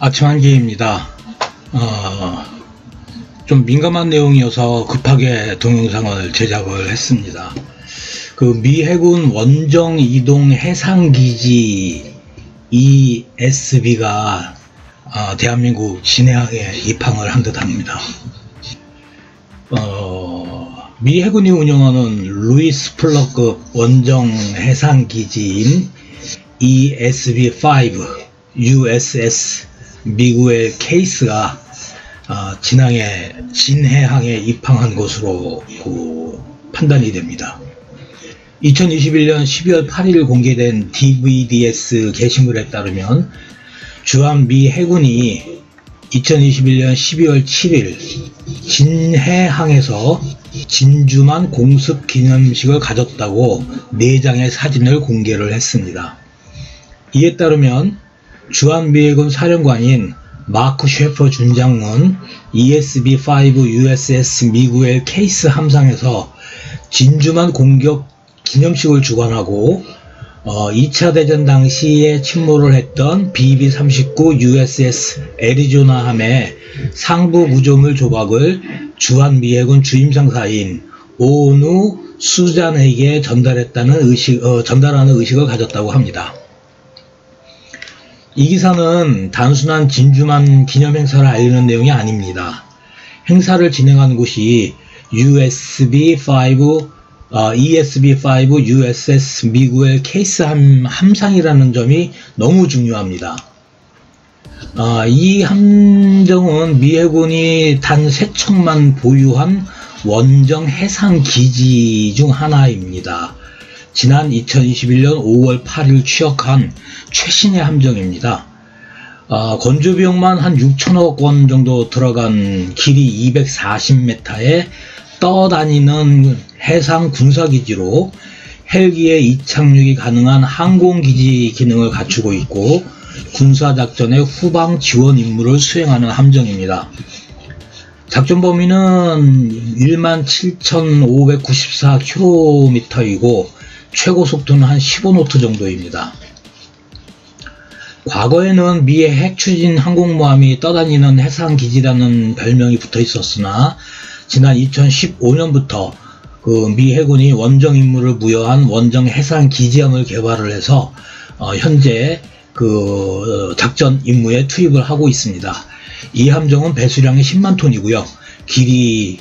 아침 한기입니다. 좀 민감한 내용이어서 급하게 동영상을 제작을 했습니다. 미 해군 원정 이동 해상기지 ESB가 대한민국 진해항에 입항을 한 듯 합니다. 미 해군이 운영하는 루이스 플러급 원정 해상기지인 ESB-5 USS 미구엘 케이스가 진해항에 입항한 것으로 판단이 됩니다. 2021년 12월 8일 공개된 DVDS 게시물에 따르면 주한 미 해군이 2021년 12월 7일 진해항에서 진주만 공습 기념식을 가졌다고 4장의 사진을 공개를 했습니다. 이에 따르면 주한미해군 사령관인 마크 셰퍼 준장은 ESB-5 USS 미구엘 케이스 함상에서 진주만 공격 기념식을 주관하고 2차 대전 당시에 침몰을 했던 BB-39 USS 애리조나함의 상부 구조물 조각을 주한미해군 주임상사인 오누 수잔에게 전달하는 의식을 가졌다고 합니다. 이 기사는 단순한 진주만 기념 행사를 알리는 내용이 아닙니다. 행사를 진행한 곳이 ESB-5 USS 미구엘 케이스 함상이라는 점이 너무 중요합니다. 이 함정은 미 해군이 단 3척만 보유한 원정 해상기지 중 하나입니다. 지난 2021년 5월 8일 취역한 최신의 함정입니다. 건조비용만 한 6천억 원 정도 들어간 길이 240m에 떠다니는 해상 군사기지로 헬기의 이착륙이 가능한 항공기지 기능을 갖추고 있고 군사작전의 후방 지원 임무를 수행하는 함정입니다. 작전 범위는 17,594km이고 최고 속도는 한 15노트 정도입니다. 과거에는 미의 핵추진 항공모함이 떠다니는 해상기지라는 별명이 붙어 있었으나 지난 2015년부터 미 해군이 원정 임무를 부여한 원정 해상기지함을 개발을 해서 현재 작전 임무에 투입을 하고 있습니다. 이 함정은 배수량이 10만 톤이고요. 길이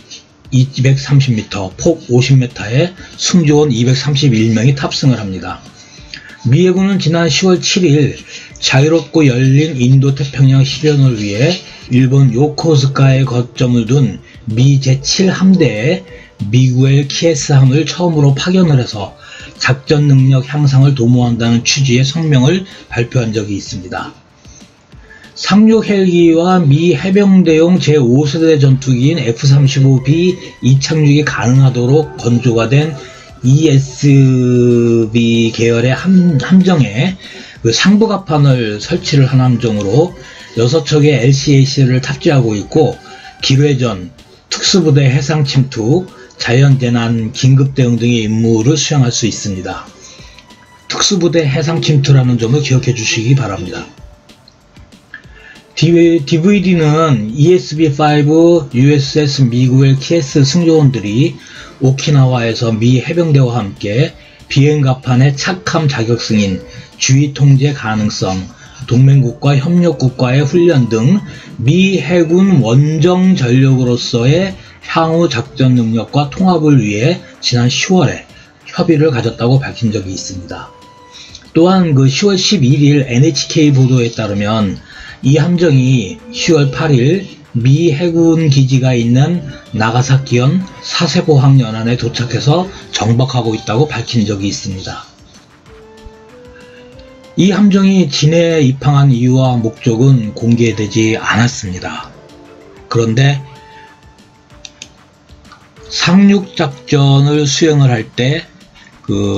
230m, 폭 50m에 승조원 231명이 탑승을 합니다. 미 해군은 지난 10월 7일 자유롭고 열린 인도태평양 실현을 위해 일본 요코스카에 거점을 둔 미 제7함대에 미구엘 케이스함을 처음으로 파견을 해서 작전 능력 향상을 도모한다는 취지의 성명을 발표한 적이 있습니다. 상륙 헬기와 미 해병대용 제5세대 전투기인 F-35B 이착륙이 가능하도록 건조가 된 ESB 계열의 함정에 상부갑판을 설치를 한 함정으로 6척의 LCAC를 탑재하고 있고 기뢰전, 특수부대 해상침투, 자연재난, 긴급대응 등의 임무를 수행할 수 있습니다. 특수부대 해상침투라는 점을 기억해 주시기 바랍니다. DVD는 ESB-5 USS 미구엘 케이스 승조원들이 오키나와에서 미 해병대와 함께 비행갑판의 착함 자격 승인, 주의 통제 가능성, 동맹국과 협력국과의 훈련 등 미 해군 원정 전력으로서의 향후 작전 능력과 통합을 위해 지난 10월에 협의를 가졌다고 밝힌 적이 있습니다. 또한 10월 11일 NHK 보도에 따르면 이 함정이 10월 8일 미 해군 기지가 있는 나가사키현 사세보항 연안에 도착해서 정박하고 있다고 밝힌 적이 있습니다. 이 함정이 진해에 입항한 이유와 목적은 공개되지 않았습니다. 그런데 상륙작전을 수행을 할 때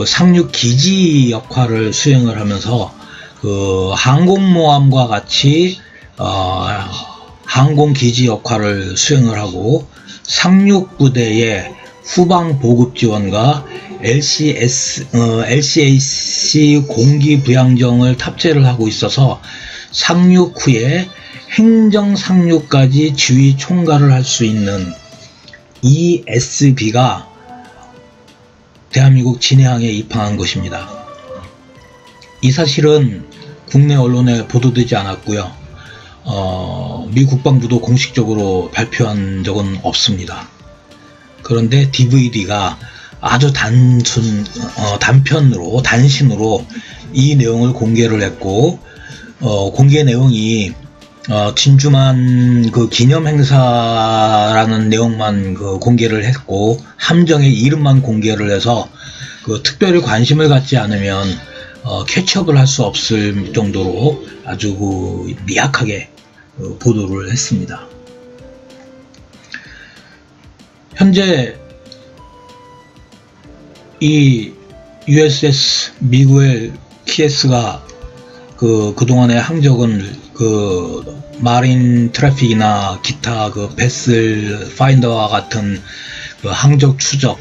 상륙기지 역할을 수행을 하면서 항공모함과 같이 항공기지 역할을 수행을 하고 상륙부대의 후방 보급 지원과 LCAC 공기 부양정을 탑재를 하고 있어서 상륙 후에 행정 상류까지 지휘 총괄을 할 수 있는 ESB가 대한민국 진해항에 입항한 것입니다. 이 사실은 국내 언론에 보도되지 않았고요. 미 국방부도 공식적으로 발표한 적은 없습니다. 그런데 DVD가 아주 단신으로 이 내용을 공개를 했고, 공개 내용이 진주만 그 기념행사라는 내용만 공개를 했고, 함정의 이름만 공개를 해서 특별히 관심을 갖지 않으면 캐치업을 할 수 없을 정도로 아주 미약하게 보도를 했습니다. 현재 이 USS 미구엘 키에스가 그동안의 항적은 마린 트래픽이나 기타 베슬 파인더와 같은 항적 추적,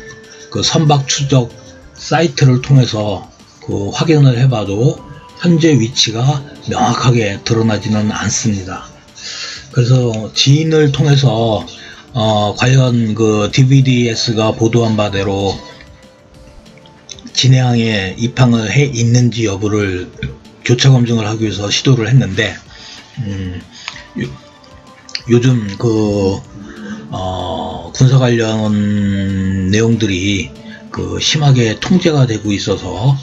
선박 추적 사이트를 통해서 확인을 해봐도 현재 위치가 명확하게 드러나지는 않습니다. 그래서 지인을 통해서 과연 DVDS가 보도한 바대로 진해항에 입항을 해 있는지 여부를 교차 검증을 하기 위해서 시도를 했는데, 요즘 군사 관련 내용들이 심하게 통제가 되고 있어서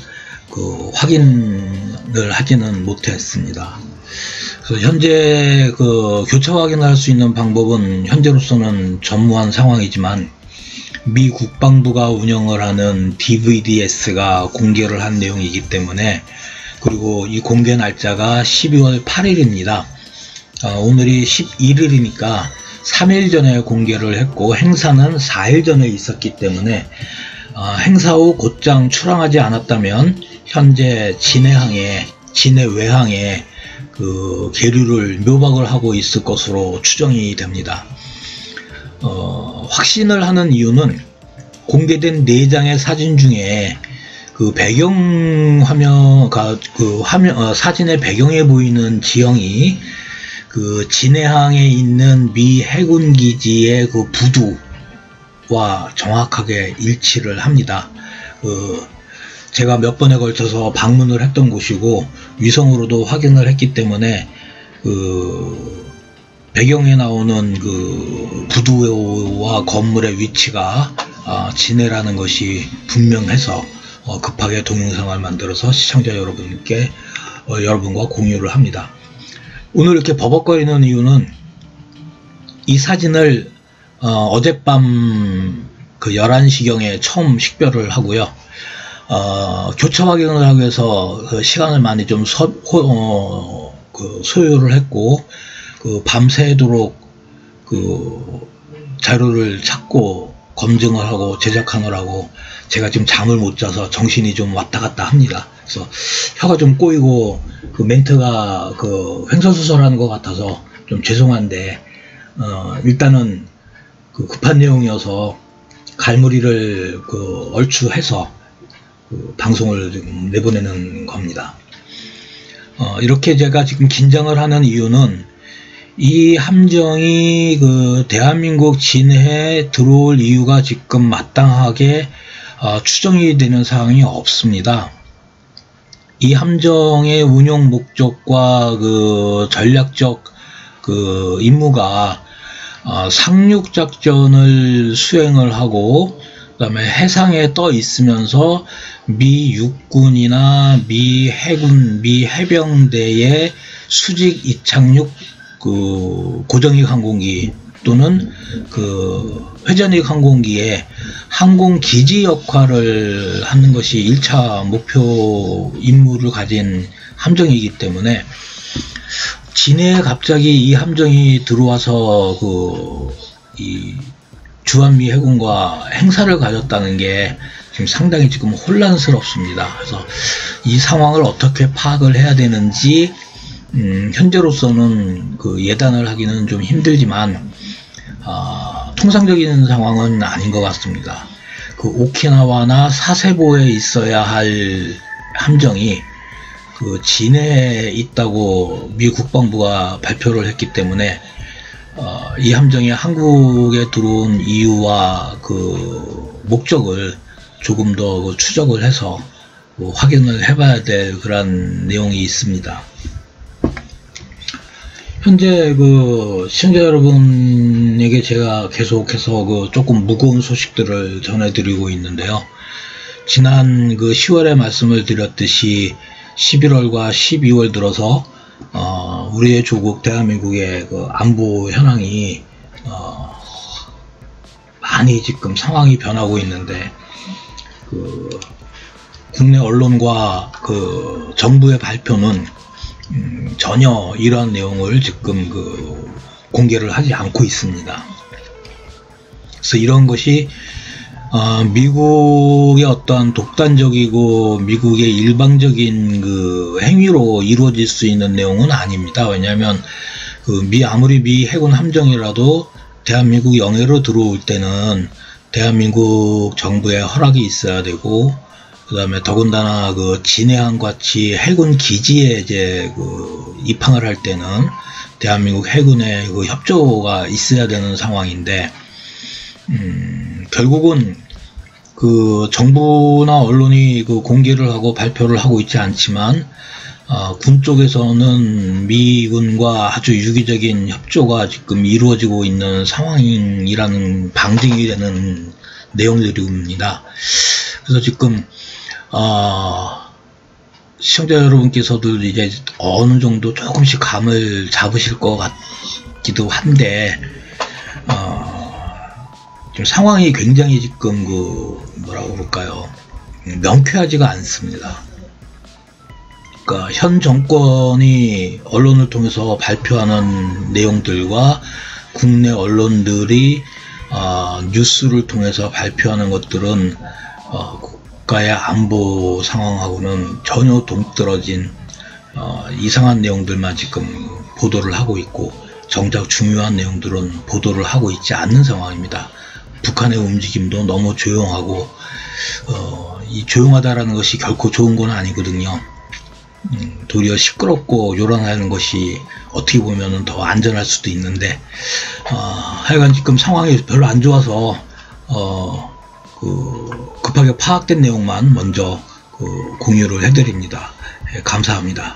확인을 하지는 못했습니다. 그래서 현재 교차 확인을 할 수 있는 방법은 현재로서는 전무한 상황이지만, 미 국방부가 운영을 하는 DVDS가 공개를 한 내용이기 때문에, 그리고 이 공개 날짜가 12월 8일입니다. 오늘이 11일이니까 3일 전에 공개를 했고, 행사는 4일 전에 있었기 때문에 행사 후 곧장 출항하지 않았다면 현재 진해 외항에 계류를 묘박을 하고 있을 것으로 추정이 됩니다. 확신을 하는 이유는 공개된 4장의 사진 중에 배경 화면, 사진의 배경에 보이는 지형이 진해항에 있는 미 해군 기지의 부두와 정확하게 일치를 합니다. 제가 몇 번에 걸쳐서 방문을 했던 곳이고 위성으로도 확인을 했기 때문에 배경에 나오는 부두와 건물의 위치가 진해라는 것이 분명해서 급하게 동영상을 만들어서 시청자 여러분과 공유를 합니다. 오늘 이렇게 버벅거리는 이유는 이 사진을 어젯밤 11시경에 처음 식별을 하고요. 교차 확인을 하기 위해서 시간을 많이 좀 소요를 했고, 밤새도록 자료를 찾고 검증을 하고 제작하느라고 제가 지금 잠을 못 자서 정신이 좀 왔다 갔다 합니다. 그래서 혀가 좀 꼬이고 멘트가 횡설수설하는 것 같아서 좀 죄송한데, 일단은 급한 내용이어서 갈무리를 얼추해서 방송을 지금 내보내는 겁니다. 이렇게 제가 지금 긴장을 하는 이유는 이 함정이 대한민국 진해에 들어올 이유가 지금 마땅하게 추정이 되는 사항이 없습니다. 이 함정의 운용 목적과 전략적 임무가 상륙작전을 수행을 하고, 그 다음에 해상에 떠 있으면서 미 육군이나 미 해군, 미 해병대의 수직 이착륙 고정익 항공기 또는 회전익 항공기의 항공기지 역할을 하는 것이 1차 목표 임무를 가진 함정이기 때문에, 진해에 갑자기 이 함정이 들어와서 이 주한미 해군과 행사를 가졌다는 게 지금 상당히 지금 혼란스럽습니다. 그래서 이 상황을 어떻게 파악을 해야 되는지 현재로서는 예단을 하기는 좀 힘들지만, 통상적인 상황은 아닌 것 같습니다. 오키나와나 사세보에 있어야 할 함정이 그 진해에 있다고 미 국방부가 발표를 했기 때문에 이 함정이 한국에 들어온 이유와 그 목적을 조금 더 추적을 해서 확인을 해봐야 될 그런 내용이 있습니다. 현재 그 시청자 여러분에게 제가 계속해서 그 조금 무거운 소식들을 전해드리고 있는데요. 지난 그 10월에 말씀을 드렸듯이 11월과 12월 들어서 우리의 조국 대한민국의 그 안보 현황이 많이 지금 상황이 변하고 있는데, 그 국내 언론과 그 정부의 발표는 전혀 이러한 내용을 지금 그 공개를 하지 않고 있습니다. 그래서 이런 것이 미국의 어떠한 독단적이고 미국의 일방적인 그 행위로 이루어질 수 있는 내용은 아닙니다. 왜냐하면 그 아무리 미 해군 함정이라도 대한민국 영해로 들어올 때는 대한민국 정부의 허락이 있어야 되고, 그 다음에 더군다나 그 진해항 같이 해군 기지에 이제 그 입항을 할 때는 대한민국 해군의 그 협조가 있어야 되는 상황인데, 결국은 그 정부나 언론이 그 공개를 하고 발표를 하고 있지 않지만 군 쪽에서는 미군과 아주 유기적인 협조가 지금 이루어지고 있는 상황이라는 방증이 되는 내용들입니다. 그래서 지금 시청자 여러분께서도 이제 어느 정도 조금씩 감을 잡으실 것 같기도 한데, 지금 상황이 굉장히 지금 뭐라고 그럴까요? 명쾌하지가 않습니다. 그러니까 현 정권이 언론을 통해서 발표하는 내용들과 국내 언론들이 뉴스를 통해서 발표하는 것들은 국가의 안보 상황하고는 전혀 동떨어진 이상한 내용들만 지금 보도를 하고 있고, 정작 중요한 내용들은 보도를 하고 있지 않는 상황입니다. 북한의 움직임도 너무 조용하고, 이 조용하다라는 것이 결코 좋은 건 아니거든요. 도리어 시끄럽고 요란하는 것이 어떻게 보면 더 안전할 수도 있는데, 하여간 지금 상황이 별로 안 좋아서 급하게 파악된 내용만 먼저 공유를 해드립니다. 감사합니다.